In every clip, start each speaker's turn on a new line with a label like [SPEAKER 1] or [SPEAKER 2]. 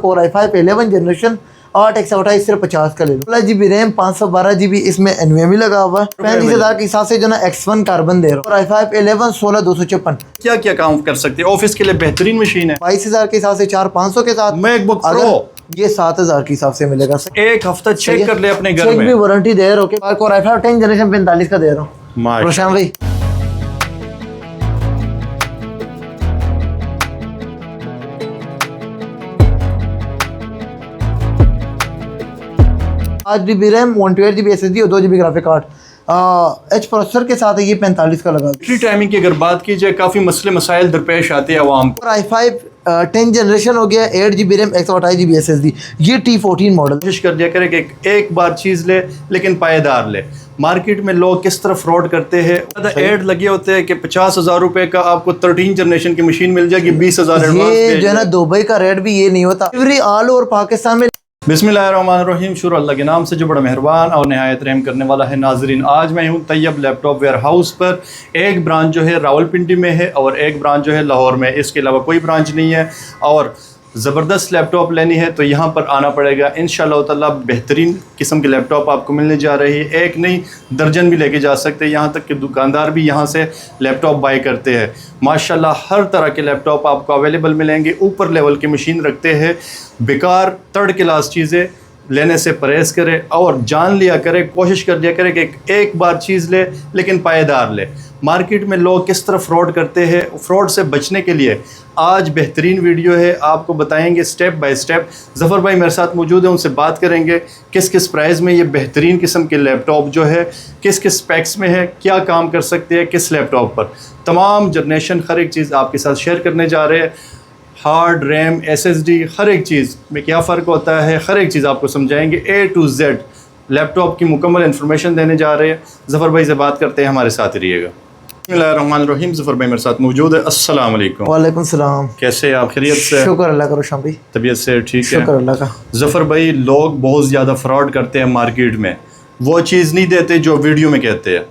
[SPEAKER 1] Core i5 11 generation 8 सिर्फ 50 का ले लो। 16 GB रैम 512 GB इसमें NVMe लगा हुआ है। 35,000 के हिसाब से जो ना X1 कार्बन दे रहा हूँ। और i5 11 16
[SPEAKER 2] क्या क्या काम कर सकते हैं, ऑफिस के लिए बेहतरीन मशीन है।
[SPEAKER 1] 22,000 के हिसाब से 4-500 के साथ
[SPEAKER 2] मैकबुक प्रो
[SPEAKER 1] ये 7,000 के हिसाब से मिलेगा सर।
[SPEAKER 2] एक हफ्ता चेक कर ले अपने घर
[SPEAKER 1] चेक
[SPEAKER 2] में।
[SPEAKER 1] भी वारंटी दे रहा हूँ। कोर i5 10 जनरेशन 45 का दे रहा हूँ रोशन भाई। GB रैम 128 GB SSD और 2 GB graphic card H processor के साथ है। ये 45 का लगा।
[SPEAKER 2] बैटरी टाइमिंग की अगर बात की जाए, काफ़ी मसले मसाइल दरपेश आते हैं आवाम को।
[SPEAKER 1] i5 10 जनरेशन हो गया, 8 GB रैम 128 GB SSD, ये T14 मॉडल।
[SPEAKER 2] कोशिश कर दिया करें कि एक बार चीज़ ले लेकिन पायेदार ले। मार्केट में लोग किस तरह फ्रॉड करते हैं, एड लगे होते हैं कि 50,000 रुपए का आपको 13 जनरेशन की मशीन मिल जाएगी, 20,000 एडवांस।
[SPEAKER 1] ये जो है ना दुबई का रेट भी ये नहीं होता, एवरी ऑल ओवर पाकिस्तान में।
[SPEAKER 2] बिस्मिल्लाहिर्रहमानिर्रहीम, शुरू अल्लाह के नाम से जो बड़ा मेहरबान और नहायत रहम करने वाला है। नाजरीन, आज मैं हूँ तैयब लैपटॉप वेयर हाउस पर। एक ब्रांच जो है रावलपिंडी में है और एक ब्रांच जो है लाहौर में, इसके अलावा कोई ब्रांच नहीं है। और ज़बरदस्त लैपटॉप लेनी है तो यहाँ पर आना पड़ेगा। इंशाअल्लाह ताला बेहतरीन किस्म के लैपटॉप आपको मिलने जा रही है। एक नहीं दर्जन भी लेके जा सकते हैं, यहाँ तक कि दुकानदार भी यहाँ से लैपटॉप बाई करते हैं। माशाल्लाह हर तरह के लैपटॉप आपको अवेलेबल मिलेंगे। ऊपर लेवल की मशीन रखते हैं। बेकार थर्ड क्लास चीज़ें लेने से परहेज़ करे और जान लिया करे, कोशिश कर लिया करे कि एक बार चीज़ ले लेकिन पायेदार ले। मार्केट में लोग किस तरह फ्रॉड करते हैं, फ्रॉड से बचने के लिए आज बेहतरीन वीडियो है, आपको बताएंगे स्टेप बाय स्टेप। ज़फ़र भाई मेरे साथ मौजूद है, उनसे बात करेंगे किस किस प्राइस में ये बेहतरीन किस्म के लैपटॉप जो है किस किस स्पेक्स में है, क्या काम कर सकते हैं किस लैपटॉप पर। तमाम जनरेशन हर एक चीज़ आपके साथ शेयर करने जा रहे हैं। हार्ड रैम SSD हर एक चीज़ में क्या फ़र्क होता है, हर एक चीज़ आपको समझाएंगे। A to Z लैपटॉप की मुकम्मल इन्फॉर्मेशन देने जा रहे हैं। ज़फ़र भाई से बात करते हैं, हमारे साथ रहिएगा। बिस्मिल्लाहिर्रहमानिर्रहीम, ज़फ़र भाई मेरे साथ मौजूद है। अस्सलाम वालेकुम।
[SPEAKER 1] वालेकुम सलाम।
[SPEAKER 2] कैसे आप, खैरियत से?
[SPEAKER 1] शुक्र अल्लाह का रोशन भाई,
[SPEAKER 2] तबीयत से ठीक है?
[SPEAKER 1] शुक्र अल्लाह का।
[SPEAKER 2] ज़फ़र भाई, लोग बहुत ज़्यादा फ्रॉड करते हैं मार्केट में, वो चीज़ नहीं देते जो वीडियो में कहते हैं।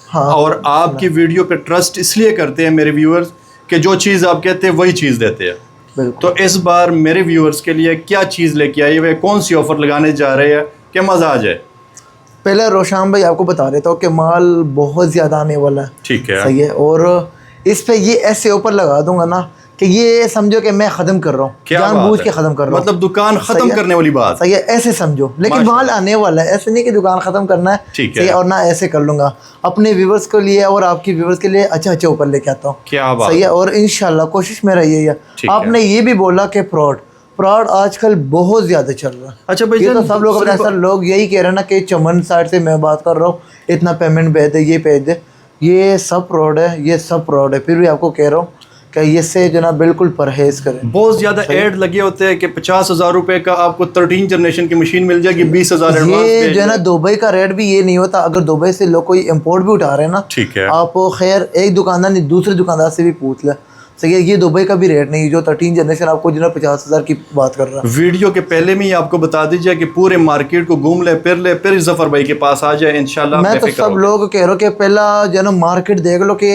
[SPEAKER 1] हाँ,
[SPEAKER 2] और आपकी वीडियो पे ट्रस्ट इसलिए करते हैं मेरे व्यूअर्स कि जो चीज़ आप कहते हैं वही चीज़ देते हैं। तो इस बार मेरे व्यूअर्स के लिए क्या चीज़ लेके आई हुए, कौन सी ऑफ़र लगाने जा रहे हैं कि मज़ा आ जाए?
[SPEAKER 1] पहले रोशन भाई आपको बता देता हूँ कि माल बहुत ज़्यादा आने वाला है।
[SPEAKER 2] ठीक है,
[SPEAKER 1] सही है। और इस पे ये ऐसे ऊपर लगा दूंगा ना कि ये समझो कि मैं ख़त्म कर रहा हूँ, जानबूझ के ख़त्म कर रहा हूँ।
[SPEAKER 2] मतलब दुकान ख़त्म करने वाली बात।
[SPEAKER 1] सही है, ऐसे समझो। लेकिन माल आने वाला है, ऐसे नहीं कि दुकान ख़त्म करना है।
[SPEAKER 2] ठीक है।
[SPEAKER 1] और ना ऐसे कर लूँगा, अपने व्यूवर्स के लिए और आपकी व्यूवर्स के लिए अच्छा ऊपर लेके आता हूँ।
[SPEAKER 2] क्या बात।
[SPEAKER 1] सही है। और इंशाल्लाह कोशिश मेरा यही है। आपने ये भी बोला कि फ्रॉड आजकल बहुत ज़्यादा चल रहा है।
[SPEAKER 2] अच्छा भाई,
[SPEAKER 1] ये तो सब लोग अपने लोग यही कह रहे हैं ना कि चमन साइड से मैं बात कर रहा हूँ, इतना पेमेंट भेज दे, ये भेज दे। ये सब फ्रॉड है, ये सब फ्रॉड है। फिर भी आपको कह रहा हूँ कि ये से जो ना बिल्कुल परहेज करें।
[SPEAKER 2] बहुत ज़्यादा ऐड लगे होते हैं कि 50,000 रुपए का आपको 13 जनरेशन की मशीन मिल जाएगी, 20,000 एडवांस।
[SPEAKER 1] ये जो है ना दुबई का रेट भी ये नहीं होता। अगर दुबई से लोग कोई इम्पोर्ट भी उठा रहे हैं ना,
[SPEAKER 2] ठीक है,
[SPEAKER 1] आप खैर एक दुकानदार नहीं दूसरे दुकानदार से भी पूछ ले। सही है, ये दुबई का भी रेट नहीं जो 13 जनरेशन आपको जो ना 50,000 की बात कर रहा है।
[SPEAKER 2] वीडियो के पहले में ही आपको बता दीजिए कि पूरे मार्केट को घूम ले, फिर ज़फ़र भाई के पास आ जाए इंशाल्लाह।
[SPEAKER 1] मैं तो सब लोग कह रहा हूँ कि पहला जो ना मार्केट देख लो कि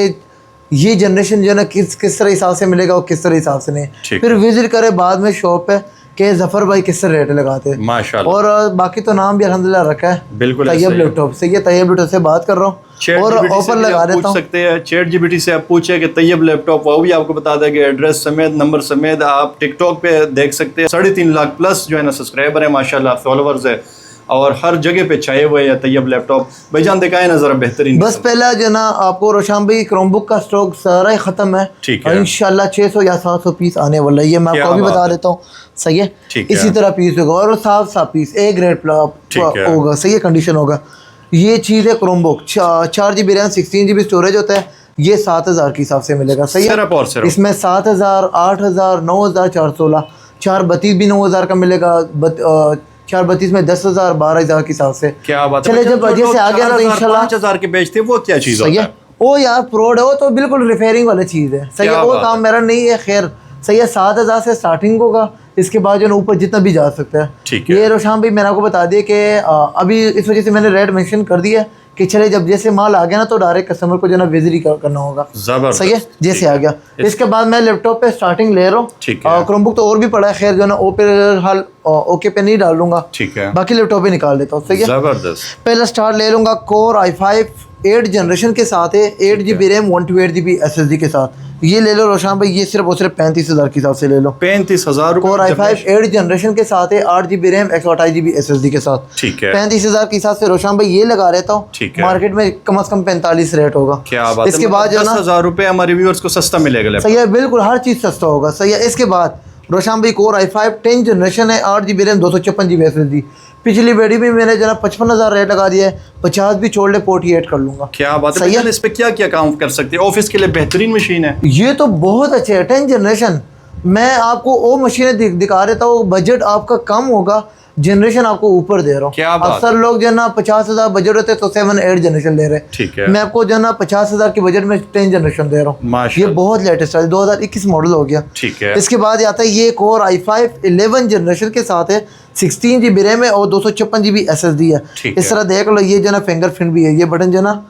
[SPEAKER 1] ये जनरेशन जो है ना किस तरह हिसाब से मिलेगा और किस तरह हिसाब से नहीं। फिर विजिट करे बाद में शॉप पे कि ज़फ़र भाई किस तरह रेट लगाते हैं
[SPEAKER 2] माशाल्लाह।
[SPEAKER 1] और बाकी तो नाम भी अल्हम्दुलिल्लाह रखा है,
[SPEAKER 2] बिल्कुल
[SPEAKER 1] तैयब लैपटॉप से। ये तैयब लैपटॉप से बात कर रहा हूँ और ऑफर लगा देता हूँ।
[SPEAKER 2] सकते हैं ChatGPT से आप पूछे कि तैयब लैपटॉप, वो भी आपको बता देगा एड्रेस समेत, नंबर समेत। आप टिकटॉक पे देख सकते हैं। 3.5 लाख प्लस जो है ना सब्सक्राइबर है माशाल्लाह, फॉलोवर्स है और हर जगह पे छाए हुए हैं तैयब लैपटॉप। भाईजान दिखाए ना जरा बेहतरीन।
[SPEAKER 1] बस पहला जो ना आपको रोशन भाई क्रोमबुक का स्टॉक सारा ही ख़त्म है।
[SPEAKER 2] ठीक है।
[SPEAKER 1] इंशाल्लाह 600 या 700 पीस आने वाला है, ये मैं आपको भी बता देता हूँ। सही है। इसी तरह पीस होगा और साफ पीस एक ग्रेड होगा। सही है, कंडीशन होगा। ये चीज़ है Chromebook, 4 GB RAM 16 GB storage होता है। ये 7,000 के हिसाब से मिलेगा। सही है। इसमें 7,000 8,000 9,000 416 432 भी 9,000 का मिलेगा। 432 में 10,000 12,000 के हिसाब से।
[SPEAKER 2] क्या बात
[SPEAKER 1] है। चले जब वजह से आ गया तो इंशाल्लाह
[SPEAKER 2] 5,000 के बेचते, वो क्या चीज़ होता है?
[SPEAKER 1] वो यार फ्रॉड है, वो तो बिल्कुल रिफेयरिंग वाली चीज़ है। सही है, वो काम मेरा नहीं है। खैर सही है, 7,000 से स्टार्टिंग होगा, इसके बाद जो है ऊपर जितना भी जा सकता है।
[SPEAKER 2] ठीक है।
[SPEAKER 1] ये रोशन भाई मैंने आपको बता दिया कि अभी इस वजह से मैंने रेट मेंशन कर दिया कि चले जब जैसे माल आ गया ना तो डायरेक्ट कस्टमर को जो ना विजिट करना होगा। सही है, जैसे आ गया। इसके बाद मैं लैपटॉप पे स्टार्टिंग ले रहा हूँ। क्रोमबुक तो और भी पड़ा है, खैर जो ना ओ पे हाल ओके पे नहीं डाल लूंगा,
[SPEAKER 2] ठीक है,
[SPEAKER 1] बाकी लैपटॉप पे निकाल देता हूँ। सही है,
[SPEAKER 2] जबरदस्त।
[SPEAKER 1] पहला स्टार्ट ले लूंगा कोर i5 8 जनरेशन के साथ है, 8 GB रैम 128 GB SSD के साथ। ये ले लो रोशान भाई, ये सिर्फ और सिर्फ 35,000 के हिसाब से ले लो।
[SPEAKER 2] 35,000
[SPEAKER 1] कोर i5 8 जनरेशन के साथ है, 8 GB रैम 128 GB SSD के साथ,
[SPEAKER 2] ठीक है।
[SPEAKER 1] 35,000 के हिसाब से रोशान भाई ये लगा रहता हूँ। मार्केट में कम से कम 45 रेट होगा।
[SPEAKER 2] क्या बात है।
[SPEAKER 1] इसके बाद जो ना
[SPEAKER 2] 10,000 रुपये हमारे व्यूअर्स को सस्ता मिलेगा।
[SPEAKER 1] सही है, बिल्कुल हर चीज़ सस्ता होगा। सही है। इसके बाद रोशान भाई कोर i5 10 जनरेशन है, 8 GB रैम 256 GB SSD। पिछली वीडियो में मैंने जो ना 55,000 रेट लगा दिया है, 50 भी छोड़ ले 48 कर लूंगा।
[SPEAKER 2] क्या बात है। इस पे क्या क्या काम कर सकते हैं, ऑफिस के लिए बेहतरीन मशीन है
[SPEAKER 1] ये तो बहुत अच्छे है। 10 जनरेशन मैं आपको वो मशीनें दिखा रहा था, वो बजट आपका कम होगा, जनरेशन आपको ऊपर दे रहा हूँ। अक्सर लोग जो ना 50,000 बजट होते तो 7-8 जनरेशन ले रहे हैं,
[SPEAKER 2] ठीक है।
[SPEAKER 1] मैं आपको जो ना 50,000 के बजट में 10 जनरेशन दे रहा हूँ। ये बहुत लेटेस्ट है, 2021 मॉडल हो गया,
[SPEAKER 2] ठीक है।
[SPEAKER 1] इसके बाद आता है ये कोर i5 11 जनरेशन के साथ है, 16 GB रैम है और 256 GB SSD है। इस तरह देख लो, ये जो ना फिंगरप्रिंट भी है, ये बटन जो ना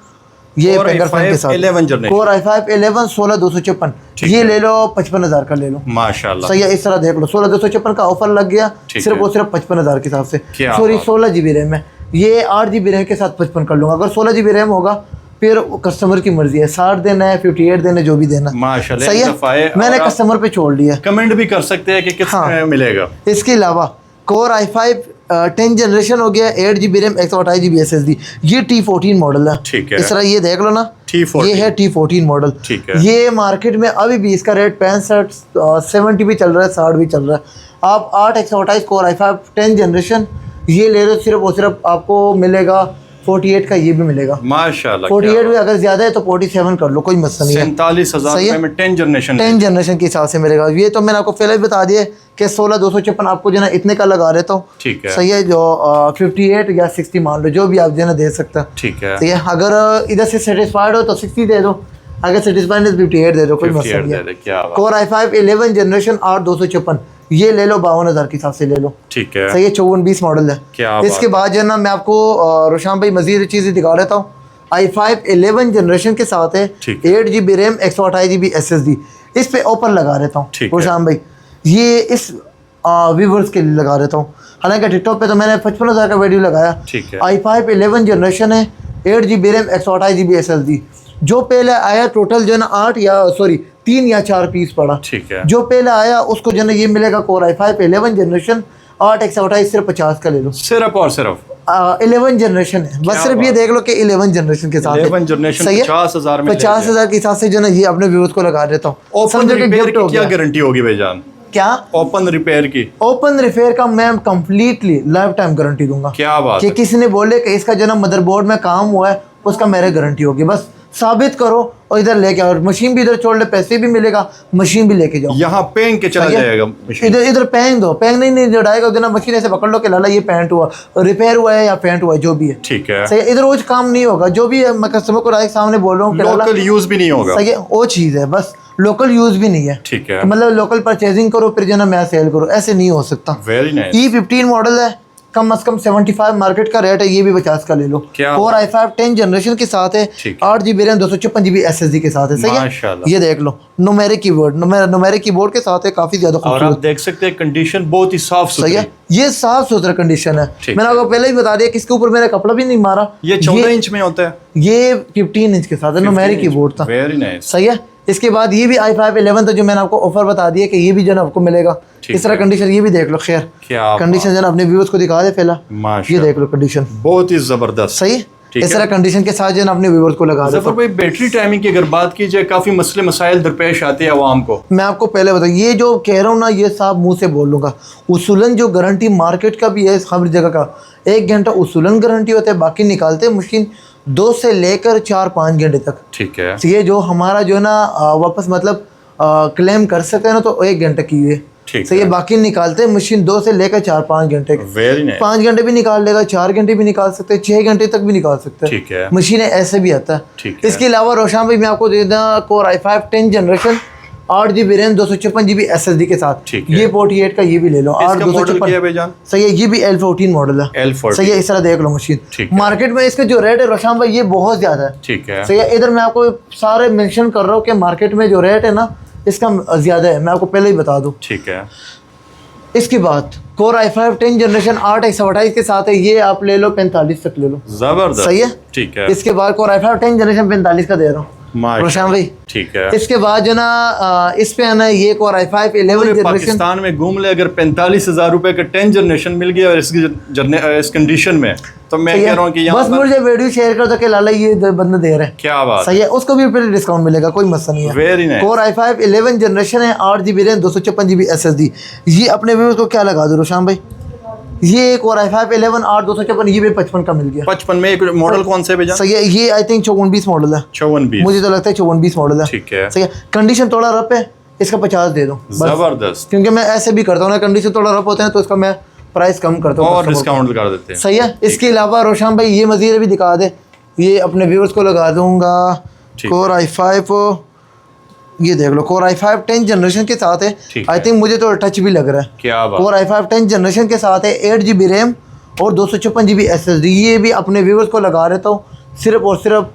[SPEAKER 1] ये फिंगरप्रिंट के साथ कोर i5 11 16,256 ये ले लो, 55,000 का ले लो माशाल्लाह। सही है, इस तरह देख लो 16,256 का ऑफर लग गया, सिर्फ और सिर्फ 55,000 के हिसाब से। सॉरी 16 GB रैम है, ये 8 GB रैम के साथ 55 कर लूँगा। अगर 16 GB रैम होगा फिर कस्टमर की मर्जी है, 60 देना है 58 देना, जो भी देना माशाल्लाह। सही है, मैंने कस्टमर पे छोड़ दिया।
[SPEAKER 2] कमेंट भी कर सकते हैं कि कितना मिलेगा।
[SPEAKER 1] इसके अलावा कोर i5 10 जनरेशन हो गया, 8 GB रैम 128 GB SSD, ये T14 मॉडल है, ठीक है। इस तरह ये देख लो ना, ये है T14 मॉडल, ठीक है। ये मार्केट में अभी भी इसका रेट 65 70 भी चल रहा है, 60 भी चल रहा है। आप 8 128 कोर i5 10 जनरेशन ये ले लो, सिर्फ और सिर्फ आपको मिलेगा 48 का, ये भी मिलेगा माशाल्लाह। 48 भी अगर ज्यादा है तो 47 कर लो, कोई मसला नहीं है।
[SPEAKER 2] 47,000 में 10 जनरेशन
[SPEAKER 1] के हिसाब से मिलेगा। ये तो मैंने आपको पहले ही बता दिया कि 16,256 आपको जो ना इतने का लगा रहता हूँ, ठीक है। सही है, जो 58 या 60 मान लो, जो भी आप जो ना दे सकते हैं, ठीक है। सही है, अगर इधर से सेटिस्फाइड हो तो 60 दे दो, अगर सेटिस्फाइड है 58 दे दो, कोई मसला नहीं है। कोर i5 11 जनरेशन 8,256 ये ले लो, 52,000 के हिसाब से ले लो, ठीक है। सही है, 54-20 मॉडल है। इसके बाद जो है ना मैं आपको रोशान भाई मजीद चीज़ें दिखा रहता हूँ। i5 11 जनरेशन के साथ है, 8 GB रैम 128 GB SSD। इस पे ओपन लगा रहता हूँ रोशान भाई, ये इस व्यूवर्स के लिए लगा रहता हूँ। हालांकि टिकटॉक पे तो मैंने 55,000 का वीडियो लगाया। i5 11 जनरेशन है, 8 GB रैम 128 GB SSD। जो पहले आया टोटल जो है ना 3 या 4 पीस पड़ा, ठीक है। जो पहले आया उसको जो है ये मिलेगा कोर i5 11 जनरेशन 8 128 सिर्फ 50 का ले लो, सिर्फ और सिर्फ 11 जनरेशन है। बस सिर्फ ये देख लो कि 11 जनरेशन के साथ
[SPEAKER 2] 11 जनरेशन 50,000 में
[SPEAKER 1] 50,000 के हिसाब से जो है ये अपने व्यूअर्स को लगा देता हूँ।
[SPEAKER 2] क्या गारंटी होगी भाईजान?
[SPEAKER 1] क्या
[SPEAKER 2] ओपन रिपेयर की?
[SPEAKER 1] ओपन रिपेयर का मैं कंप्लीटली लाइफ टाइम गारंटी दूंगा।
[SPEAKER 2] क्या बात
[SPEAKER 1] कि किसी ने बोले कि इसका जो ना मदरबोर्ड में काम हुआ है, उसका मेरे गारंटी होगी। बस साबित करो और इधर लेके आओ, मशीन भी इधर छोड़ ले, पैसे भी मिलेगा, मशीन भी लेके जाओ।
[SPEAKER 2] यहाँ पेंग के चला जाएगा,
[SPEAKER 1] इधर पेंग दो, पेंग नहीं जोड़ाएगा उधर ना, मशीन ऐसे पकड़ लो कि लाला ये पेंट हुआ, रिपेयर हुआ है या पेंट हुआ है, जो भी है, ठीक है। सही, इधर रोज काम नहीं होगा, जो भी है मैं कस्टमर को डायरेक्ट सामने बोल रहा हूँ,
[SPEAKER 2] लोकल यूज भी नहीं होगा।
[SPEAKER 1] सही है, वो चीज़ है, बस लोकल यूज भी नहीं है, ठीक है। मतलब लोकल परचेजिंग करो फिर जो ना मैं सेल करो, ऐसे नहीं हो सकता।
[SPEAKER 2] Very nice.
[SPEAKER 1] E15 मॉडल है, कम से कम 75 मार्केट का रेट है, ये भी 50 का ले लो। कोर i5 10 जनरेशन के साथ है, 8 GB रैम 256 GB SSD के साथ है। सही है, ये देख लो न्यूमेरिक कीबोर्ड के साथ है, काफी ज्यादा खूबसूरत।
[SPEAKER 2] और आप देख सकते हैं कंडीशन बहुत ही साफ सुथरी है,
[SPEAKER 1] ये साफ सुथरा कंडीशन है। मैंने आपको पहले ही बता दिया, किसके ऊपर मैंने कपड़ा भी नहीं मारा।
[SPEAKER 2] ये 14 इंच में होता है,
[SPEAKER 1] ये 15 इंच के साथ है, न्यूमेरिक कीबोर्ड था।
[SPEAKER 2] Very nice.
[SPEAKER 1] सही है, इसके बाद ये भी i5 11 था, जो मैंने आपको ऑफर बता दिया कि ये भी जो है आपको मिलेगा। इस तरह कंडीशन ये भी देख लो, खैर कंडीशन जो है अपने व्यूअर्स को दिखा दे पहला, ये देख लो कंडीशन बहुत
[SPEAKER 2] ही जबरदस्त।
[SPEAKER 1] सही है, इस तरह कंडीशन के साथ जो है अपने व्यूअर्स को लगा दे।
[SPEAKER 2] भाई बैटरी टाइमिंग की अगर बात की जाए, काफी मसले मसाइल दरपेश आते हैं आवाम को।
[SPEAKER 1] मैं आपको पहले बताऊँ, ये जो कह रहा हूँ ना, ये साहब मुंह से बोल लूँगा, उसूलन जो गारंटी मार्केट का भी है हर जगह का, 1 घंटा उसूलन गारंटी होता है, बाकी निकालते हैं मशीन 2 से लेकर 4-5 घंटे तक, ठीक है। तो ये जो हमारा जो है ना वापस मतलब क्लेम कर सकते हैं ना, तो 1 घंटे की है, सही है। बाकी निकालते हैं मशीन 2 से लेकर 4-5 घंटे, 5 घंटे भी निकाल लेगा, 4 घंटे भी निकाल सकते हैं, 6 घंटे तक भी निकाल सकते हैं, ठीक है। मशीनें ऐसे भी आता है। इसके अलावा रोशान भाई मैं आपको दे दूँ core i5 10 generation 8 GB RAM 256 GB SSD के साथ।
[SPEAKER 2] ठीक है।
[SPEAKER 1] ये 48 का ये भी ले लो।
[SPEAKER 2] इसका मॉडल क्या है भाईजान?
[SPEAKER 1] सही है, ये भी L14 मॉडल है।
[SPEAKER 2] L14
[SPEAKER 1] सही है, इस तरह देख लो मशीन।
[SPEAKER 2] ठीक है।
[SPEAKER 1] मार्केट में इसका जो रेट है रोशान भाई ये बहुत ज़्यादा है।
[SPEAKER 2] ठीक है।
[SPEAKER 1] सही है, इधर मैं आपको सारे मेंशन कर रहा हूँ कि मार्केट में जो रेट है ना इसका ज़्यादा है, मैं आपको पहले ही बता दूँ।
[SPEAKER 2] ठीक है।
[SPEAKER 1] इसकी बात Core i5 10 जनरेशन 8 128 के साथ है, ये आप ले लो 45 तक ले लो।
[SPEAKER 2] जबरदस्त।
[SPEAKER 1] सही है।
[SPEAKER 2] ठीक है।
[SPEAKER 1] इसके बाद Core i5 10 जनरेशन 45 का दे रहा हूँ रोशान भाई।
[SPEAKER 2] ठीक है।
[SPEAKER 1] इसके बाद जो ना इस पे आना ये Core i5 11 जनरेशन
[SPEAKER 2] पाकिस्तान में घूम ले, अगर 45,000 रुपए का 10 जनरेशन मिल गया और इस कंडीशन में, तो मैं कह रहा हूँ कि यहाँ
[SPEAKER 1] बस मुझे वीडियो शेयर कर दो कि लाला ये बंदे दे रहे हैं।
[SPEAKER 2] क्या बात
[SPEAKER 1] सही है, उसको भी फिर डिस्काउंट मिलेगा, कोई मसला नहीं है।
[SPEAKER 2] Very nice.
[SPEAKER 1] Core i5 11 generation है, 8 GB रैम 256 GB SSD। ये अपने व्यूअर्स को क्या लगा दो रोशान भाई, ये Core i5 11 8 256 ये भी 55 का मिल गया।
[SPEAKER 2] 55 में एक मॉडल कौन से भेजा?
[SPEAKER 1] सही है, ये आई थिंक 54-20 मॉडल है।
[SPEAKER 2] 54-20
[SPEAKER 1] मुझे तो लगता है 54-20 मॉडल है।
[SPEAKER 2] ठीक है।
[SPEAKER 1] सही है, कंडीशन थोड़ा रफ है, इसका 50 दे दो
[SPEAKER 2] जबरदस्त।
[SPEAKER 1] क्योंकि मैं ऐसे भी करता हूँ ना, कंडीशन थोड़ा रफ होते हैं तो इसका मैं प्राइस कम करता हूँ
[SPEAKER 2] और डिस्काउंट कर देते हैं।
[SPEAKER 1] सही है। इसके अलावा रोशान भाई ये मज़ीद भी दिखा दे, ये अपने व्यूअर्स को लगा दूंगा। Core i5 ये देख लो, Core i5 10 जनरेशन के साथ है। आई थिंक मुझे तो टच भी लग रहा है।
[SPEAKER 2] क्या बात।
[SPEAKER 1] Core i5 10 जनरेशन के साथ है, 8 GB रैम और 256 GB SSD। ये भी अपने व्यूअर्स को लगा देता हूँ सिर्फ और सिर्फ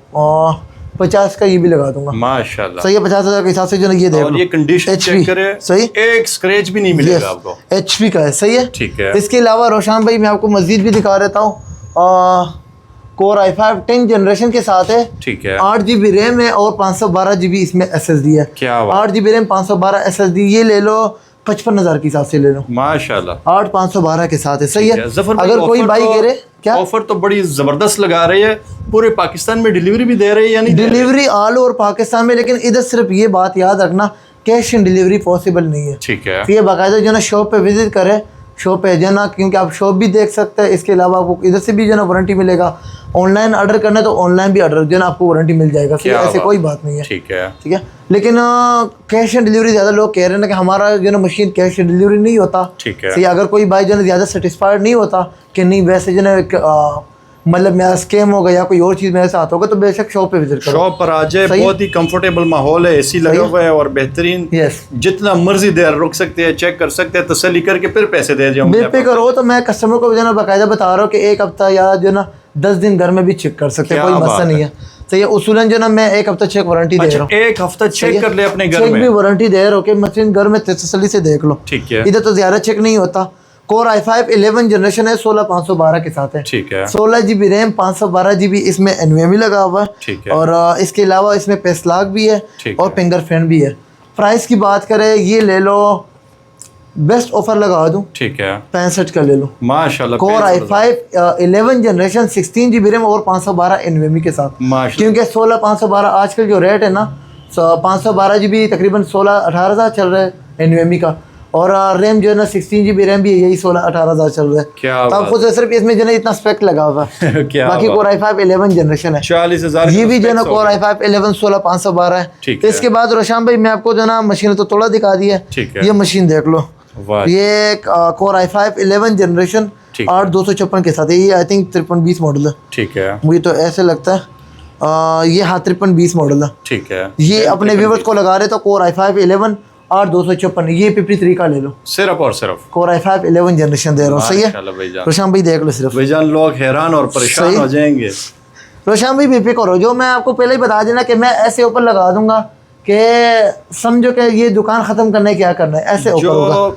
[SPEAKER 1] 50 का ये भी लगा दूंगा माशाल्लाह। सही है, 50,000 के हिसाब से जो ना ये देख लो,
[SPEAKER 2] ये कंडीशन चेक करे,
[SPEAKER 1] सही, एक
[SPEAKER 2] स्क्रैच भी नहीं मिलेगा आपको।
[SPEAKER 1] HP का है। सही है।
[SPEAKER 2] ठीक है।
[SPEAKER 1] इसके अलावा रोशान भाई मैं आपको मजीद भी दिखा देता हूँ, Core i5 10 जनरेशन के साथ है।
[SPEAKER 2] ठीक है।
[SPEAKER 1] 8 GB रैम है और 512 GB इसमें SSD है।
[SPEAKER 2] क्या
[SPEAKER 1] 8 GB रैम 512 SSD, ये ले लो 55,000 के हिसाब से ले लो
[SPEAKER 2] माशाल्लाह।
[SPEAKER 1] 8 512 के साथ है। सही है।
[SPEAKER 2] जफर
[SPEAKER 1] अगर कोई बाई कह रहे क्या
[SPEAKER 2] ऑफर तो बड़ी जबरदस्त लगा रही है, पूरे पाकिस्तान में डिलीवरी भी दे रही है, यानी
[SPEAKER 1] डिलीवरी ऑल ओवर पाकिस्तान में, लेकिन इधर सिर्फ ये बात याद रखना कैश इन डिलीवरी पॉसिबल नहीं है।
[SPEAKER 2] ठीक है।
[SPEAKER 1] तो ये बाकायदा जो ना शॉप पे विजिट करे, शॉप पे जो ना, क्योंकि आप शॉप भी देख सकते हैं, इसके अलावा आपको इधर से भी जो ना वारंटी मिलेगा। ऑनलाइन ऑर्डर करना है तो ऑनलाइन भी ऑर्डर जो ना आपको वारंटी मिल जाएगा। ऐसे कोई बात नहीं है।
[SPEAKER 2] ठीक है।
[SPEAKER 1] ठीक है, लेकिन कैश ऑन डिलीवरी ज़्यादा लोग कह रहे हैं ना कि हमारा जो ना मशीन कैश ऑन डिलीवरी नहीं होता।
[SPEAKER 2] ठीक है।
[SPEAKER 1] सही, अगर कोई भाई जो है ज़्यादा सेटिस्फाइड नहीं होता कि नहीं वैसे जो ना मतलब मेरा स्कैम होगा या कोई और चीज़ मेरे साथ होगा, तो बेशक शॉप पे विजिट करो,
[SPEAKER 2] शॉप पर आ जाए। बहुत ही कंफर्टेबल माहौल है, एसी लगा हुआ है और बेहतरीन। जितना मर्जी देर रुक सकते हैं, चेक कर सकते हैं, तसल्ली करके फिर पैसे दे जाओ।
[SPEAKER 1] बिल पे करो तो मैं कस्टमर को जो ना बाकायदा बता रहा हूँ कि 1 हफ्ता या जो ना 10 दिन घर में भी चेक कर सकते हैं, कोई मसला नहीं है। सही है, उसूलन जो ना मैं 1 हफ्ता चेक वारंटी दे रहा हूँ।
[SPEAKER 2] 1 हफ्ता चेक कर ले अपने घर में,
[SPEAKER 1] चेक भी वारंटी दे रहा हूँ कि मशीन घर में तसल्ली से देख लो।
[SPEAKER 2] ठीक है।
[SPEAKER 1] इधर तो ज़्यादा चेक नहीं होता। Core i5 11 जनरेशन है, 16512 के साथ है।
[SPEAKER 2] ठीक है।
[SPEAKER 1] 16 GB रैम 512 GB इसमें NVMe लगा हुआ है।
[SPEAKER 2] ठीक है।
[SPEAKER 1] और इसके अलावा इसमें पेस लॉक भी है और फिंगरप्रिंट भी है। प्राइस की बात करें, ये ले लो, बेस्ट ऑफर लगा दूं।
[SPEAKER 2] ठीक है।
[SPEAKER 1] 65 का ले लो
[SPEAKER 2] माशाल्लाह।
[SPEAKER 1] Core i5 11 generation 16 GB RAM और 512 NVMe के साथ। क्योंकि 16 512 आजकल जो रेट है ना, 512 GB तकरीबन 16-18 चल रहा है NVMe का, और रैम जो है ना 16 GB रैम भी है, यही 16-18 चल रहा है।
[SPEAKER 2] क्या
[SPEAKER 1] तो आपको सिर्फ इसमें जो है इतना स्पेक लगा हुआ है।
[SPEAKER 2] क्या
[SPEAKER 1] बाकी Core i5 11 जनरेशन है,
[SPEAKER 2] 40,000
[SPEAKER 1] ये भी जो है ना Core i5 11 16 512 है। तो इसके बाद रोशान भाई मैं आपको जो ना मशीन तो थोड़ा दिखा दी है, ये मशीन देख लो, ये Core i5 11 जनरेशन 8 256 के साथ है। ये आई थिंक 5320 मॉडल है।
[SPEAKER 2] ठीक है।
[SPEAKER 1] मुझे तो ऐसे लगता है ये 5320 मॉडल है।
[SPEAKER 2] ठीक है।
[SPEAKER 1] ये अपने व्यूअर्स को लगा रहे तो Core i5 11 8 256 ये 53 का ले लो, सिर्फ और सिर्फ Core i5 11 जनरेशन दे रहा हूँ। सही है रोशान भाई, देख लो सिर्फ
[SPEAKER 2] भाईजान, लोग हैरान और परेशान हो जाएंगे।
[SPEAKER 1] रोशान भाई बेफिक्र करो, जो मैं आपको पहले ही बता देना कि मैं ऐसे ऊपर लगा दूंगा कि समझो कि ये दुकान खत्म करने क्या करना है, ऐसे ऊपर होगा।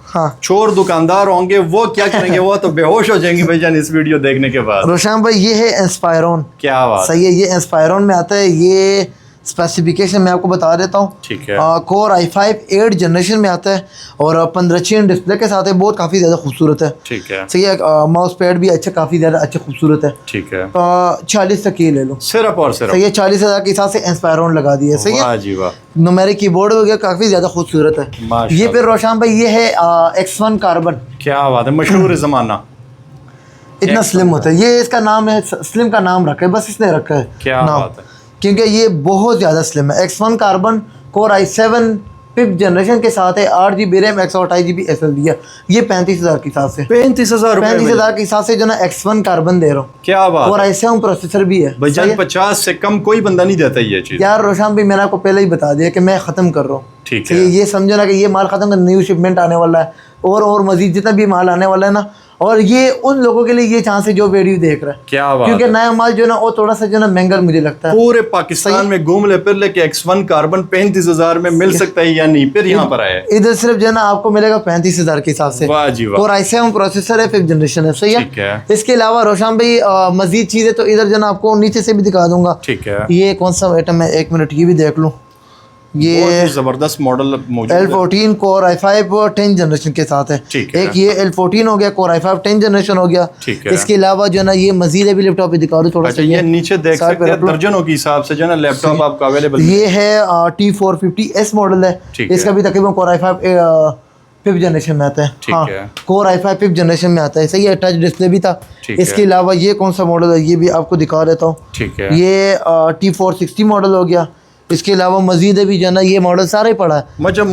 [SPEAKER 1] हाँ,
[SPEAKER 2] चोर दुकानदार होंगे वो क्या करेंगे, वो तो बेहोश हो जाएंगे भाईजान इस वीडियो देखने के बाद।
[SPEAKER 1] रोशान भाई ये है इंस्पायरॉन। क्या बात। सही है, ये इंस्पायरॉन में आता है। ये स्पेसिफिकेशन मैं आपको बता देता हूँ।
[SPEAKER 2] ठीक है।
[SPEAKER 1] Core i5 8 जनरेशन में आता है और 15 इंच डिस्प्ले के साथ है, बहुत काफ़ी ज़्यादा खूबसूरत है।
[SPEAKER 2] ठीक है।
[SPEAKER 1] सही है, माउस पैड भी अच्छा, काफ़ी ज़्यादा अच्छा खूबसूरत है।
[SPEAKER 2] ठीक है।
[SPEAKER 1] 40 तक ये ले लो, सिर्फ और सिर्फ। सही है, 40,000 के हिसाब से इंस्पायरॉन लगा दिया। सही है, नुमेरिक कीबोर्ड वगैरह काफ़ी ज़्यादा खूबसूरत है। ये फिर रोशान भाई ये है X1 कार्बन।
[SPEAKER 2] क्या बात है, मशहूर ज़माना,
[SPEAKER 1] इतना स्लिम होता है। ये इसका नाम है, स्लिम का नाम रखा है, बस इसने रखा है।
[SPEAKER 2] क्या बात है,
[SPEAKER 1] क्योंकि ये बहुत ज़्यादा स्लिम है। X1 carbon Core i7 5th generation के साथ है, 8 GB रैम 128 GB SSD है। ये 35,000 के हिसाब से, 35,000 के हिसाब से जो ना X1 कार्बन दे रहा हूँ। क्या बात। Core i7 प्रोसेसर भी है। 50 से कम कोई बंदा नहीं देता ये चीज़। यार रोशान भाई मैंने आपको पहले ही बता दिया कि मैं ख़त्म कर रहा हूँ।
[SPEAKER 2] ठीक
[SPEAKER 1] है। ये समझो ना कि ये माल खत्म का न्यू शिपमेंट आने वाला है और मजीद जितना भी माल आने वाला है ना, और ये उन लोगों के लिए ये चांस है जो वीडियो देख रहा है।
[SPEAKER 2] क्या बात
[SPEAKER 1] क्योंकि नया माल जो है ना वो थोड़ा सा जो है ना महंगा मुझे लगता है।
[SPEAKER 2] पूरे पाकिस्तान में घूम ले फिर लेके X1 कार्बन 35,000 में मिल सकता है या नहीं, फिर यहाँ पर आया है।
[SPEAKER 1] इधर सिर्फ जो है ना आपको मिलेगा 35,000 के हिसाब से।
[SPEAKER 2] वाह जी वाह।
[SPEAKER 1] और i7 प्रोसेसर है, 5th जनरेशन है, सही है। इसके अलावा रोशन भाई मजीद चीजें तो इधर जो है ना आपको नीचे से भी दिखा दूंगा।
[SPEAKER 2] ठीक है।
[SPEAKER 1] ये कौन सा आइटम है, 1 मिनट ये भी देख लूँ। ये
[SPEAKER 2] जबरदस्त मॉडल मौजूद है।
[SPEAKER 1] L14 core i5 10th generation के साथ है। एक ये L14 हो गया, कोर i5 10th जनरेशन हो गया। इसके अलावा जो है ना ये मजीद भी लैपटॉप पे दिखा दूं थोड़ा सा।
[SPEAKER 2] ये नीचे देख सकते हैं दर्जनों के हिसाब से जो है ना लैपटॉप आपका अवेलेबल।
[SPEAKER 1] ये है T450S मॉडल है। इसका भी तकरीबन कोर i5 5th जनरेशन में आता है। हाँ, कोर i5 5th जनरेशन में आता है, सही है। टच डिस्प्ले भी था। इसके अलावा ये कौन सा मॉडल है ये भी आपको दिखा देता हूँ। ये T460 मॉडल हो गया। इसके अलावा मजीद भी जो है ना ये मॉडल सारे पड़ा है।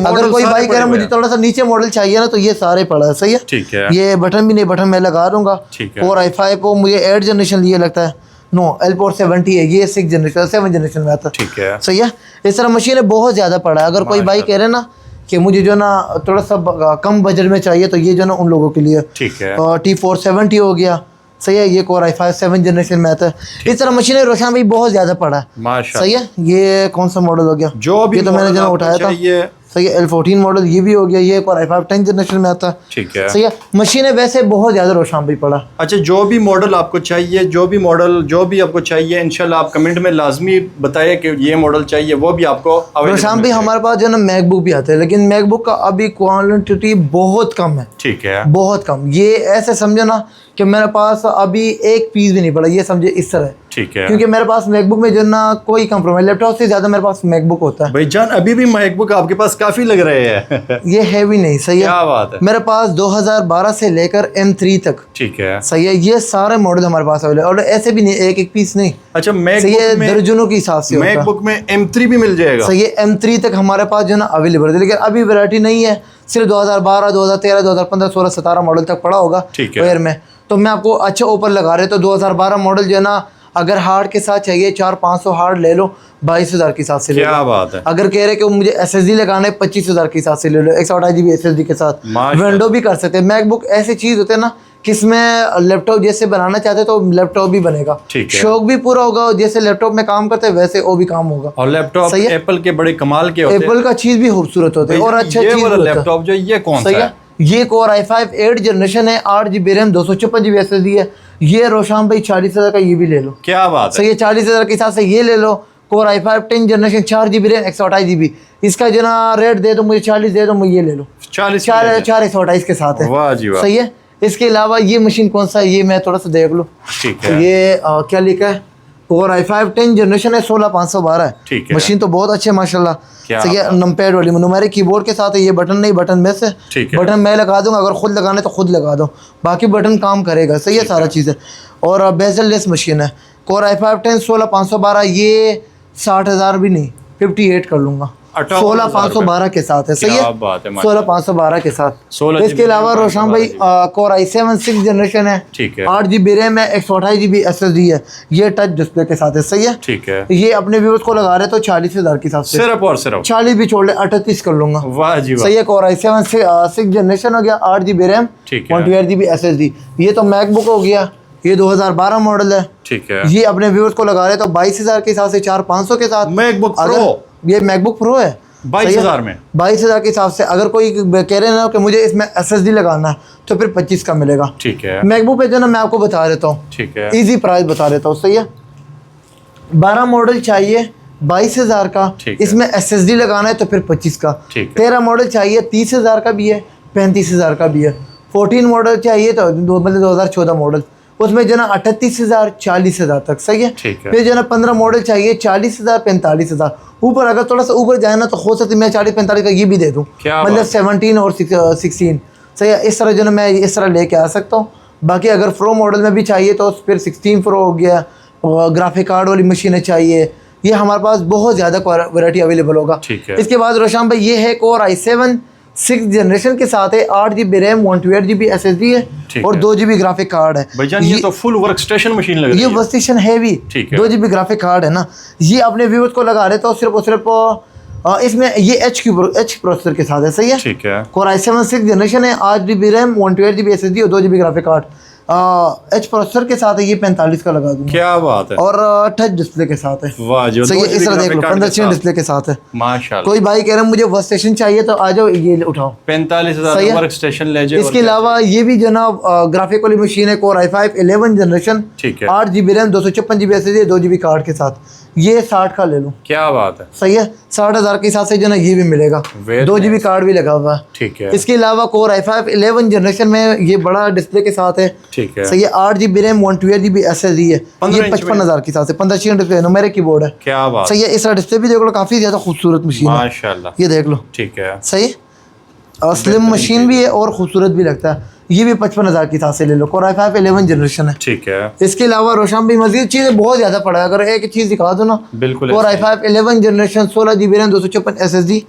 [SPEAKER 1] अगर कोई भाई कह रहा मुझे थोड़ा सा नीचे मॉडल चाहिए ना तो ये सारे पड़ा है, सही है।
[SPEAKER 2] ठीक है।
[SPEAKER 1] ये बटन भी नहीं, बटन मैं लगा दूंगा। कोर i5 को मुझे 8th जनरेशन ये लगता है, नो L470 है, ये 6th जनरेशन 7th जनरेशन में आता है।
[SPEAKER 2] ठीक है,
[SPEAKER 1] सही है। इस तरह मशीन बहुत ज़्यादा पड़ा है। अगर कोई भाई कह रहे ना कि मुझे जो ना थोड़ा सा कम बजट में चाहिए तो ये जो ना उन लोगों के लिए।
[SPEAKER 2] ठीक है।
[SPEAKER 1] T470 हो गया, सही है। ये कोर i5 7th जनरेशन में आता है। इस तरह मशीन रोशन भाई बहुत ज्यादा पड़ा है, सही है। ये कौन सा मॉडल हो गया
[SPEAKER 2] जो भी
[SPEAKER 1] ये तो मैंने जो उठाया था, सही है। L14 मॉडल ये भी हो गया। ये कोर i5 10th जनरेशन में आता है।
[SPEAKER 2] ठीक है,
[SPEAKER 1] सही है। मशीनें वैसे बहुत ज्यादा रोशन भाई पड़ा।
[SPEAKER 2] अच्छा, जो भी मॉडल आपको चाहिए, जो भी मॉडल जो भी आपको चाहिए, इंशाल्लाह आप कमेंट में लाजमी बताइए कि ये मॉडल चाहिए, वो भी आपको
[SPEAKER 1] रोशन भाई हमारे पास जो है ना मैकबुक भी आते हैं, लेकिन मैकबुक का अभी क्वांटिटी बहुत कम है।
[SPEAKER 2] ठीक है,
[SPEAKER 1] बहुत कम। ये ऐसे समझो ना कि मेरे पास अभी एक पीस भी नहीं पड़ा, ये समझे इस तरह।
[SPEAKER 2] ठीक है,
[SPEAKER 1] क्योंकि मेरे पास मैकबुक में जो ना कोई कंप्रोमाइज, लैपटॉप से ज्यादा मेरे पास मैकबुक होता है।
[SPEAKER 2] भाईजान अभी भी मैकबुक आपके पास काफी लग रहे हैं।
[SPEAKER 1] ये हैवी नहीं, सही है।
[SPEAKER 2] क्या बात है।
[SPEAKER 1] मेरे पास 2012 से लेकर M3 तक,
[SPEAKER 2] ठीक है,
[SPEAKER 1] सही है, ये सारे मॉडल हमारे पास अवेलेबल, और ऐसे भी नहीं एक पीस नहीं।
[SPEAKER 2] अच्छा,
[SPEAKER 1] मैकबुक में दर्जनों के हिसाब से
[SPEAKER 2] मैकबुक में M3 भी मिल जाएगा।
[SPEAKER 1] सही है। M3 तक हमारे पास जो ना अवेलेबल है, लेकिन अभी वैरायटी नहीं है। सिर्फ 2012, 2013, 2015, 16, 17 मॉडल तक पड़ा होगा वेयर में। तो मैं आपको अच्छा ऊपर लगा रहे तो 2012 मॉडल जो है ना, अगर हार्ड के साथ चाहिए 400-500 हार्ड ले लो, 22,000 के साथ से ले लो।
[SPEAKER 2] क्या बात है।
[SPEAKER 1] अगर कह रहे कि मुझे SSD लगाना है 25,000 के साथ से ले लो, 128 GB SSD के साथ विंडो भी कर सकते हैं। मैकबुक ऐसी चीज़ होते हैं ना कि इसमें लैपटॉप जैसे बनाना चाहते तो लैपटॉप भी बनेगा, शौक भी पूरा होगा, जैसे लैपटॉप में काम करते हैं वैसे वो भी काम होगा।
[SPEAKER 2] और लैपटॉप एप्पल के बड़े कमाल के होते हैं।
[SPEAKER 1] एप्पल का चीज़ भी खूबसूरत होता है और अच्छा चीज़
[SPEAKER 2] लैपटॉप जो ये कौन सा है?
[SPEAKER 1] ये कोर i5 8th जनरेशन है, 8 GB रैम, 256 GB SSD है। ये रोशन भाई 40,000 का ये भी ले लो।
[SPEAKER 2] क्या बात है।
[SPEAKER 1] सही है। 40,000 के हिसाब से ये ले लो। Core i5 10th generation 4 GB RAM, 128 GB। इसका जो ना रेट दे दो मुझे 40 दे दो, मुझे ये ले लो। 4 के साथ है।
[SPEAKER 2] वाह जी वाह।
[SPEAKER 1] सही है। इसके अलावा ये मशीन कौन सा है ये मैं थोड़ा सा देख लूँ।
[SPEAKER 2] ठीक है।
[SPEAKER 1] ये क्या लिखा है, कोर i5 10th जनरेशन है, 16512 है।
[SPEAKER 2] ठीक है।
[SPEAKER 1] मशीन तो बहुत अच्छे माशाल्लाह। सही है। नंपैड वाली न्यूमेरिक कीबोर्ड के साथ है। ये बटन नहीं, बटन में से बटन मैं लगा दूंगा, अगर खुद लगाने तो खुद लगा दो, बाकी बटन काम करेगा। सही है, सारा चीज़ें। और बेजल लेस मशीन है। कोर i5 10 16512, ये 60,000 भी नहीं, 58 कर लूँगा, 16512 के साथ है। सही है, 16512 के साथ। इसके अलावा रोशन भाई कोर i7 6th जनरेशन है, 8 GB रैम है, 128 GB SSD है। ये टच डिस्प्ले के साथ है। सही है।
[SPEAKER 2] ठीक है।
[SPEAKER 1] ये अपने व्यूअर्स को लगा रहे तो 40,000 के साथ
[SPEAKER 2] सिर्फ और सिर्फ
[SPEAKER 1] 40 भी छोड़ ले, 38 कर लूंगा।
[SPEAKER 2] वाह जी वाह।
[SPEAKER 1] सही है। कोर i7 6th जनरेशन हो गया, 8 GB रैम, 128 GB SSD। ये तो मैकबुक हो गया, ये 2012 मॉडल है।
[SPEAKER 2] ठीक है। ये
[SPEAKER 1] अपने व्यूअर्स को लगा रहे तो 22,000 के हिसाब से, 4-500 के साथ
[SPEAKER 2] मैकबुक प्रो।
[SPEAKER 1] ये मैकबुक प्रो है
[SPEAKER 2] 22,000 में,
[SPEAKER 1] 22,000 के हिसाब से। अगर कोई कह रहे ना कि मुझे इसमें SSD लगाना है तो फिर 25 का मिलेगा।
[SPEAKER 2] ठीक है।
[SPEAKER 1] मैकबुक पे जो ना मैं आपको बता देता हूँ,
[SPEAKER 2] ठीक है,
[SPEAKER 1] इजी प्राइस बता देता हूँ। सही है। 12 मॉडल चाहिए 22,000 का, इसमें SSD लगाना है तो फिर 25 का। 13 मॉडल चाहिए 30,000 का भी है, 35,000 का भी है। 14 मॉडल चाहिए तो मतलब 2014 मॉडल, उसमें जो ना 38,000 40,000 तक। सही है। फिर जो ना 15 मॉडल चाहिए 40,000 45,000 ऊपर। अगर थोड़ा सा ऊपर जाए ना तो हो सकता है मैं 40-45 का ये भी दे दूँ, मतलब 17 और 16। सही है। इस तरह जो ना मैं इस तरह लेके आ सकता हूँ। बाकी अगर प्रो मॉडल में भी चाहिए तो फिर 16 प्रो हो गया, ग्राफिक कार्ड वाली मशीनें चाहिए, ये हमारे पास बहुत ज़्यादा वैरायटी अवेलेबल होगा। इसके बाद रोशन भाई ये है कोर i7 6th जनरेशन के साथ है, 8 GB रैम, 128 GB SSD है और 2 GB ग्राफिक कार्ड है।
[SPEAKER 2] भाईजान ये तो फुल वर्क स्टेशन मशीन लग रही है।
[SPEAKER 1] ये work station heavy, 2 GB graphic card है ना। ये अपने व्यूअर्स को लगा रहे तो सिर्फ इसमें ये एच प्रोसेसर के साथ है, सही है।
[SPEAKER 2] ठीक है।
[SPEAKER 1] कोर i7 6th जनरेशन है, 8 GB रैम, 128 GB SSD और 2 GB graphic card. H processor के साथ है, ये 45 का लगा दूंगा।
[SPEAKER 2] क्या बात है।
[SPEAKER 1] और टच डिस्प्ले के साथ है।
[SPEAKER 2] वाह, जो
[SPEAKER 1] सही है, इस तरह देख लो, 15 डिस्प्ले के साथ है
[SPEAKER 2] माशाल्लाह।
[SPEAKER 1] कोई भाई कह रहा है मुझे वर्क स्टेशन चाहिए तो आ जाओ, ये उठाओ
[SPEAKER 2] 45,000 वर्क स्टेशन ले जाओ।
[SPEAKER 1] इसके अलावा ये भी जनाब ग्राफिक वाली मशीन है, कोर i5 11 जनरेशन,
[SPEAKER 2] ठीक है।
[SPEAKER 1] 8 GB RAM, 256 GB SSD, 2 GB card के साथ, ये 60 का ले लूँ।
[SPEAKER 2] क्या बात है।
[SPEAKER 1] सही है, 60,000 के हिसाब से जो ना ये भी मिलेगा, 2 GB कार्ड भी लगा हुआ है।
[SPEAKER 2] ठीक है।
[SPEAKER 1] इसके अलावा कोर i5 11 जनरेशन में ये बड़ा डिस्प्ले के साथ है।
[SPEAKER 2] ठीक है।
[SPEAKER 1] सही है, 8 GB रैम, 128 GB SSD है, ये 55,000 के हिसाब से, 15 डिस्प्ले नुमेरिक कीबोर्ड है।
[SPEAKER 2] क्या बात।
[SPEAKER 1] सही है, इस तरह डिस्प्ले भी देख लो, काफी ज्यादा खूबसूरत मशीन है
[SPEAKER 2] माशाल्लाह,
[SPEAKER 1] ये देख लो।
[SPEAKER 2] ठीक है।
[SPEAKER 1] सही, और स्लिम मशीन भी है और खूबसूरत भी लगता है। ये भी 55,000 के हिसाब से ले लो, कोर i5 11 जनरेशन है।
[SPEAKER 2] ठीक है।
[SPEAKER 1] इसके अलावा रोशन भी मजीद चीज़ें बहुत ज़्यादा पड़ा है, अगर एक चीज़ दिखा दो ना,
[SPEAKER 2] बिल्कुल।
[SPEAKER 1] Core i5 11 generation, 16 GB RAM, 256 SSD,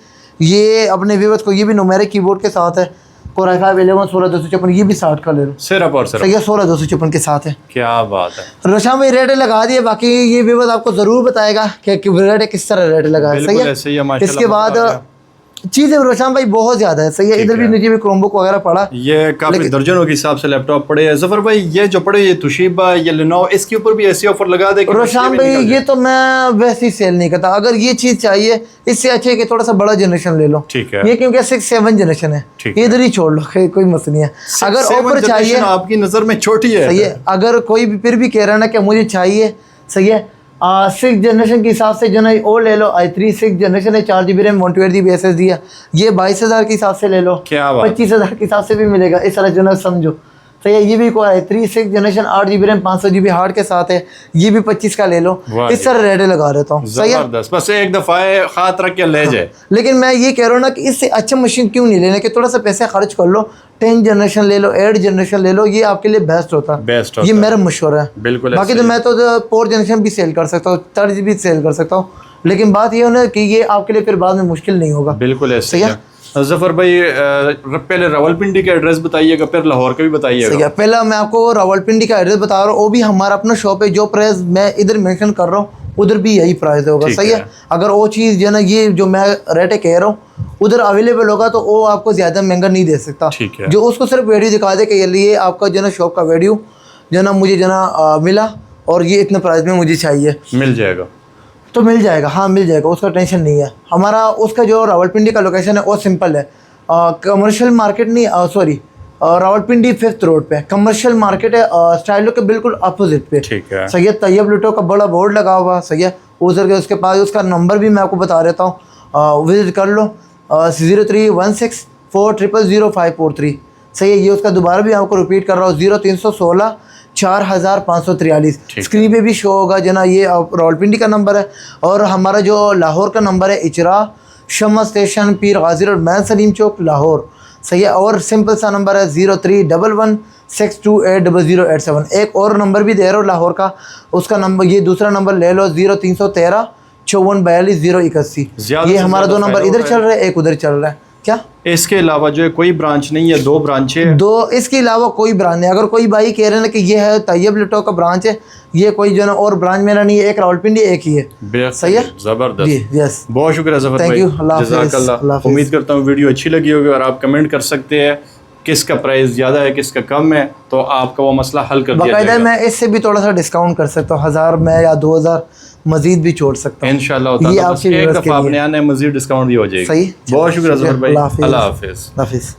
[SPEAKER 1] ये अपने व्यूअर्स को ये भी नुमेरिक कीबोर्ड के साथ है। कोर i5 11 16 256, ये भी 60 का ले लो,
[SPEAKER 2] सिर्फ और सिर्फ।
[SPEAKER 1] सही है, 16 256 के साथ है।
[SPEAKER 2] क्या बात है।
[SPEAKER 1] रोशन भाई रेट लगा दिए, बाकी ये व्यूअर्स आपको ज़रूर बताएगा कि रेट किस तरह रेट लगा है। सही है, इसके बाद चीज़ें रोशन भाई बहुत ज़्यादा है। सही है, इधर भी नीचे भी क्रोमबुक वगैरह पड़ा,
[SPEAKER 2] ये काफी दर्जनों के हिसाब से लैपटॉप पड़े हैं। जफर भाई ये जो पड़े, ये तुशिबा, ये लेनोवो, इसके ऊपर भी ऐसी ऑफर लगा दे
[SPEAKER 1] रोशन भाई। ये तो मैं वैसे ही सेल नहीं करता, अगर ये चीज़ चाहिए इससे अच्छे है कि थोड़ा सा बड़ा जनरेशन ले लो।
[SPEAKER 2] ठीक है।
[SPEAKER 1] ये क्योंकि 6-7 जनरेशन है, इधर ही छोड़ लो, कोई मसला नहीं है। अगर ऑफर चाहिए,
[SPEAKER 2] आपकी नज़र में छोटी है।
[SPEAKER 1] सही है, अगर कोई भी फिर भी कह रहा है ना कि मुझे चाहिए, सही है, 6 जनरेशन के हिसाब से जो ना वो ले लो, i3 6 जनरेशन है, 4 GB रैम, 128 GB SSD है, ये 22,000 के हिसाब से ले लो।
[SPEAKER 2] क्या बात।
[SPEAKER 1] 25,000 के हिसाब से भी मिलेगा, इस तरह जो ना समझो। सही है, ये भी कोई i3 6 generation, 8 GB RAM, 500 GB hard के साथ है, ये भी 25 का ले लो। इस तरह रेट लगा देता हूँ। सही है,
[SPEAKER 2] बस एक दफा हाथ रख के ले जाए।
[SPEAKER 1] लेकिन मैं ये कह रहा हूँ ना कि इससे अच्छा मशीन क्यों नहीं लेने, कि थोड़ा सा पैसे खर्च कर लो, 10 जनरेशन ले लो, 8 जनरेशन ले लो, ये आपके लिए बेस्ट होता है। ये मेरा मशवरा है।
[SPEAKER 2] बिल्कुल।
[SPEAKER 1] बाकी तो मैं तो 4 जनरेशन भी सेल कर सकता हूँ, 30 भी सेल कर सकता हूँ, लेकिन बात ये है कि ये आपके लिए फिर बाद में मुश्किल नहीं होगा।
[SPEAKER 2] बिल्कुल ऐसे है। जफर भाई पहले रावलपिंडी का एड्रेस बताइएगा, फिर लाहौर का भी बताइएगा।
[SPEAKER 1] पहला मैं आपको रावलपिंडी का एड्रेस बता रहा हूँ, वो भी हमारा अपना शॉप है, जो प्राइस मैं इधर मेंशन कर रहा हूँ उधर भी यही प्राइस होगा। सही है, अगर वो चीज़ जो ना ये जो मैं रेट कह रहा हूँ उधर अवेलेबल होगा तो वो आपको ज़्यादा महंगा नहीं दे सकता। जो उसको सिर्फ वीडियो दिखा दे कि ये आपका जो ना शॉप का वीडियो जो ना मुझे जो ना मिला और ये इतने प्राइस में मुझे चाहिए, मिल जाएगा तो मिल जाएगा। हाँ मिल जाएगा, उसका टेंशन नहीं है। हमारा उसका जो रावलपिंडी का लोकेशन है वो सिंपल है, कमर्शियल मार्केट नहीं, सॉरी रावलपिंडी 5th रोड पे कमर्शियल मार्केट है, स्टाइलो के बिल्कुल अपोजिट पे। ठीक है। सही है, तैयब लुटो का बड़ा बोर्ड लगा हुआ। सही है, उधर के उसके पास उसका नंबर भी मैं आपको बता देता हूँ, विजिट कर लो, 0316400543। सही है, ये उसका दोबारा भी आपको रिपीट कर रहा हूँ, 0316 4543। स्क्रीन पे भी शो होगा जना, ये रावलपिंडी का नंबर है। और हमारा जो लाहौर का नंबर है, इचरा शमा स्टेशन, पीर गाजी रोड, मैन सलीम चौक, लाहौर। सही है, और सिंपल सा नंबर है 0311628087। एक और नंबर भी दे रहा हूँ लाहौर का, उसका नंबर ये दूसरा नंबर ले लो, 0313 5442 081। ये हमारा 2 नंबर इधर चल रहा है, एक उधर चल रहा है। क्या
[SPEAKER 2] इसके अलावा जो है कोई ब्रांच नहीं है, 2 ब्रांच है।
[SPEAKER 1] 2, इसके अलावा कोई ब्रांच नहीं। अगर कोई भाई कह रहे हैं कि ये है तैयब लुटो का ब्रांच है, ये कोई जो ना और ब्रांच मेरा नहीं है, एक रावलपिंडी एक ही है। सही है,
[SPEAKER 2] जबरदस्त।
[SPEAKER 1] यस,
[SPEAKER 2] बहुत शुक्रिया जफर भाई, जज़ाकल्लाह। उम्मीद करता हूँ वीडियो अच्छी लगी होगी और आप कमेंट कर सकते हैं किसका प्राइस ज़्यादा है किसका कम है, तो आपका वो मसला हल कर दिया जाएगा।
[SPEAKER 1] मैं इससे भी थोड़ा सा डिस्काउंट कर सकता हूँ, 1000 में या 2000 मजीद भी छोड़ सकता हूँ इंशाल्लाह।
[SPEAKER 2] ये आपके एक दफ़ा आपने आना है, मजीद डिस्काउंट भी हो जाएगा।
[SPEAKER 1] सही,
[SPEAKER 2] बहुत शुक्रिया जफर भाई, अल्लाह हाफिज़।